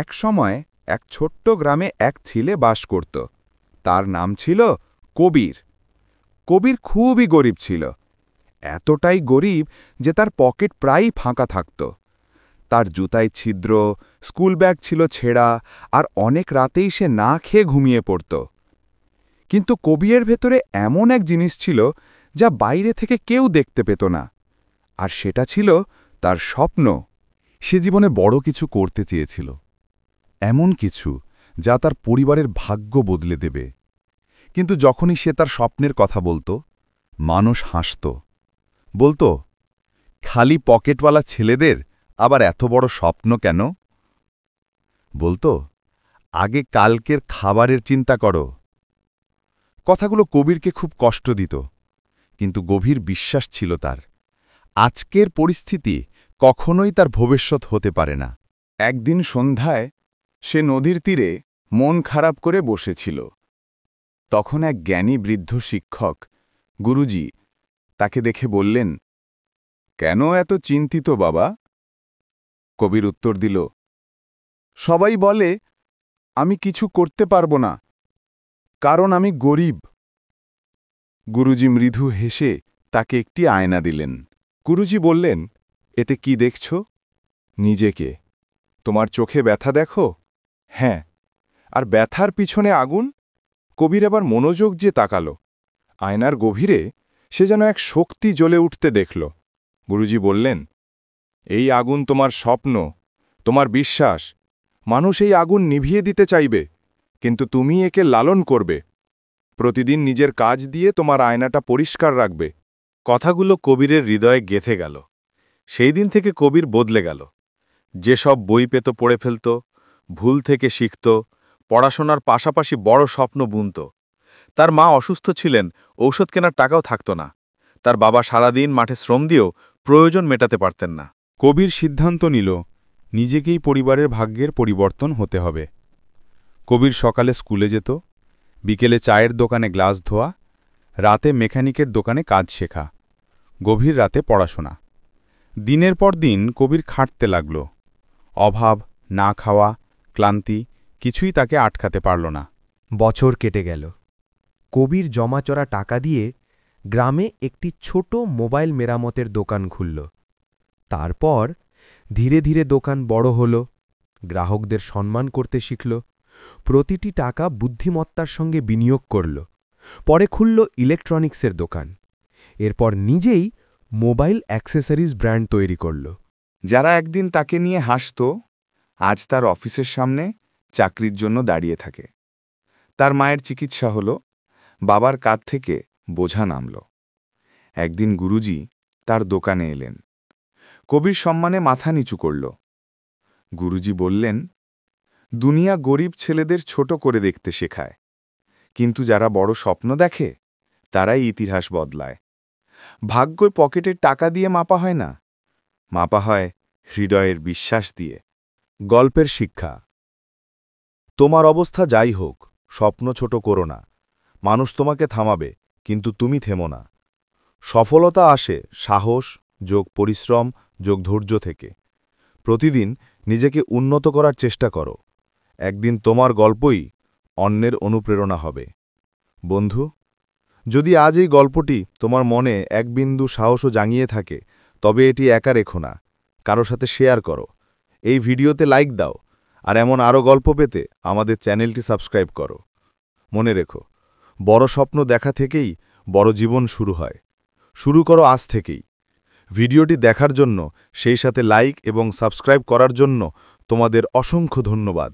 এক সময় এক ছোট্ট গ্রামে এক ছেলে বাস করত। তার নাম ছিল কবির। কবির খুবই গরিব ছিল, এতটাই গরিব যে তার পকেট প্রায়ই ফাঁকা থাকত। তার জুতায় ছিদ্র, স্কুল ব্যাগ ছিল ছেঁড়া, আর অনেক রাতেই সে না খেয়ে ঘুমিয়ে পড়ত। কিন্তু কবিরের ভেতরে এমন এক জিনিস ছিল যা বাইরে থেকে কেউ দেখতে পেত না, আর সেটা ছিল তার স্বপ্ন। সে জীবনে বড় কিছু করতে চেয়েছিল, এমন কিছু যা তার পরিবারের ভাগ্য বদলে দেবে। কিন্তু যখনই সে তার স্বপ্নের কথা বলত, মানুষ হাসত, বলতো, খালি পকেটওয়ালা ছেলেদের আবার এত বড় স্বপ্ন কেন? বলতো, আগে কালকের খাবারের চিন্তা করো। কথাগুলো কবিরকে খুব কষ্ট দিত, কিন্তু গভীর বিশ্বাস ছিল তার, আজকের পরিস্থিতি কখনোই তার ভবিষ্যৎ হতে পারে না। একদিন সন্ধ্যায় সে নদীর তীরে মন খারাপ করে বসেছিল। তখন এক জ্ঞানী বৃদ্ধ শিক্ষক, গুরুজি, তাকে দেখে বললেন, কেন এত চিন্তিত বাবা? কবির উত্তর দিল, সবাই বলে আমি কিছু করতে পারবো না, কারণ আমি গরিব। গুরুজি মৃদু হেসে তাকে একটি আয়না দিলেন। গুরুজি বললেন, এতে কি দেখছ? নিজেকে। তোমার চোখে ব্যথা দেখো? হ্যাঁ। আর ব্যথার পিছনে আগুন? কবির আবার মনোযোগ যে তাকালো। আয়নার গভীরে সে যেন এক শক্তি জ্বলে উঠতে দেখল। গুরুজি বললেন, এই আগুন তোমার স্বপ্ন, তোমার বিশ্বাস। মানুষ এই আগুন নিভিয়ে দিতে চাইবে, কিন্তু তুমি একে লালন করবে। প্রতিদিন নিজের কাজ দিয়ে তোমার আয়নাটা পরিষ্কার রাখবে। কথাগুলো কবিরের হৃদয়ে গেঁথে গেল। সেই দিন থেকে কবির বদলে গেল। যেসব বই পেত পড়ে ফেলত, ভুল থেকে শিখত, পড়াশোনার পাশাপাশি বড় স্বপ্ন বুনত। তার মা অসুস্থ ছিলেন, ঔষধ কেনার টাকাও থাকত না। তার বাবা সারাদিন মাঠে শ্রম দিয়েও প্রয়োজন মেটাতে পারতেন না। কবির সিদ্ধান্ত নিল, নিজেকেই পরিবারের ভাগ্যের পরিবর্তন হতে হবে। কবির সকালে স্কুলে যেত, বিকেলে চায়ের দোকানে গ্লাস ধোয়া, রাতে মেকানিকের দোকানে কাজ শেখা, গভীর রাতে পড়াশোনা। দিনের পর দিন কবির খাটতে লাগল। অভাব, না খাওয়া, ক্লান্তি কিছুই তাকে আটকাতে পারল না। বছর কেটে গেল। কবির জমাচরা টাকা দিয়ে গ্রামে একটি ছোট মোবাইল মেরামতের দোকান খুলল। তারপর ধীরে ধীরে দোকান বড় হল, গ্রাহকদের সম্মান করতে শিখল, প্রতিটি টাকা বুদ্ধিমত্তার সঙ্গে বিনিয়োগ করল। পরে খুলল ইলেকট্রনিক্সের দোকান। এরপর নিজেই মোবাইল অ্যাক্সেসরিজ ব্র্যান্ড তৈরি করল। যারা একদিন তাকে নিয়ে হাসত, আজ তার অফিসের সামনে চাকরির জন্য দাঁড়িয়ে থাকে। তার মায়ের চিকিৎসা হল, বাবার কাঁধ থেকে বোঝা নামল। একদিন গুরুজি তার দোকানে এলেন। কবির সম্মানে মাথা নিচু করল। গুরুজি বললেন, দুনিয়া গরিব ছেলেদের ছোট করে দেখতে শেখায়, কিন্তু যারা বড় স্বপ্ন দেখে তারাই ইতিহাস বদলায়। ভাগ্য পকেটের টাকা দিয়ে মাপা হয় না, মাপা হয় হৃদয়ের বিশ্বাস দিয়ে। গল্পের শিক্ষা, তোমার অবস্থা যাই হোক, স্বপ্ন ছোট করো না। মানুষ তোমাকে থামাবে, কিন্তু তুমি থেমো না। সফলতা আসে সাহস যোগ পরিশ্রম যোগ ধৈর্য থেকে। প্রতিদিন নিজেকে উন্নত করার চেষ্টা করো। একদিন তোমার গল্পই অন্যের অনুপ্রেরণা হবে। বন্ধু, যদি আজ এই গল্পটি তোমার মনে এক বিন্দু সাহসও জাগিয়ে থাকে, তবে এটি একা রেখো না, কারো সাথে শেয়ার করো। এই ভিডিওতে লাইক দাও, আর এমন আরও গল্প পেতে আমাদের চ্যানেলটি সাবস্ক্রাইব করো। মনে রেখো, বড় স্বপ্ন দেখা থেকেই বড় জীবন শুরু হয়। শুরু করো আজ থেকেই। ভিডিওটি দেখার জন্য, সেই সাথে লাইক এবং সাবস্ক্রাইব করার জন্য তোমাদের অসংখ্য ধন্যবাদ।